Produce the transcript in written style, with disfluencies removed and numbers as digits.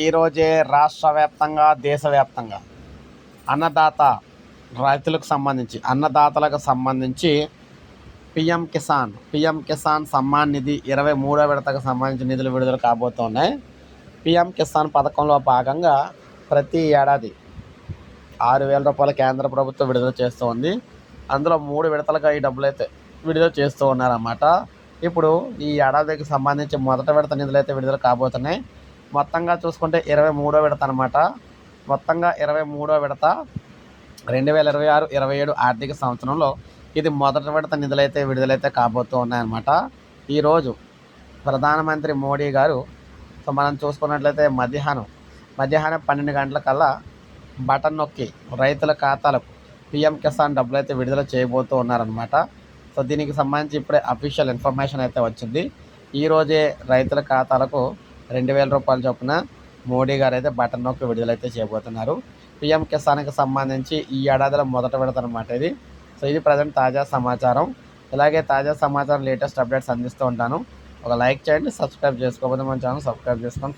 ఈరోజే రాష్ట్ర వ్యాప్తంగా దేశవ్యాప్తంగా అన్నదాత అన్నదాతలకు సంబంధించి పిఎం కిసాన్ సమ్మాన్ నిధి 23వ విడతకు సంబంధించి నిధులు విడుదల కాబోతున్నాయి. పిఎం కిసాన్ పథకంలో భాగంగా ప్రతి ఏడాది 6,000 రూపాయలు కేంద్ర ప్రభుత్వం విడుదల చేస్తూ ఉంది. అందులో 3 విడతలుగా ఈ డబ్బులు అయితే విడుదల చేస్తూ ఉన్నారన్నమాట. ఇప్పుడు ఈ ఏడాదికి సంబంధించి మొదటి విడత నిధులు అయితే విడుదల కాబోతున్నాయి. మొత్తంగా చూసుకుంటే 23వ విడత అనమాట. మొత్తంగా 23వ విడత 2026-27 ఆర్థిక సంవత్సరంలో ఇది మొదటి విడత నిధులైతే విడుదలైతే కాబోతూ ఉన్నాయన్నమాట. ఈరోజు ప్రధానమంత్రి మోడీ గారు మనం చూసుకున్నట్లయితే మధ్యాహ్నం 12 గంటలకల్లా బటన్ నొక్కి రైతుల ఖాతాలకు పిఎం కిసాన్ డబ్బులు అయితే విడుదల చేయబోతూ ఉన్నారనమాట. సో దీనికి సంబంధించి ఇప్పుడే అఫీషియల్ ఇన్ఫర్మేషన్ అయితే వచ్చింది. ఈరోజే రైతుల ఖాతాలకు 2,000 రూపాయల చొప్పున మోడీ గారు అయితే బటన్ నొక్కి విడుదలైతే చేయబోతున్నారు. పిఎం కిసాన్కి సంబంధించి ఈ ఏడాదిలో మొదట విడత అనమాట ఇది. సో ఇది ప్రజెంట్ తాజా సమాచారం. ఇలాగే తాజా సమాచారం లేటెస్ట్ అప్డేట్స్ అందిస్తూ ఉంటాను. ఒక లైక్ చేయండి, సబ్స్క్రైబ్ చేసుకోకపోతే మన ఛానల్ సబ్స్క్రైబ్ చేసుకొని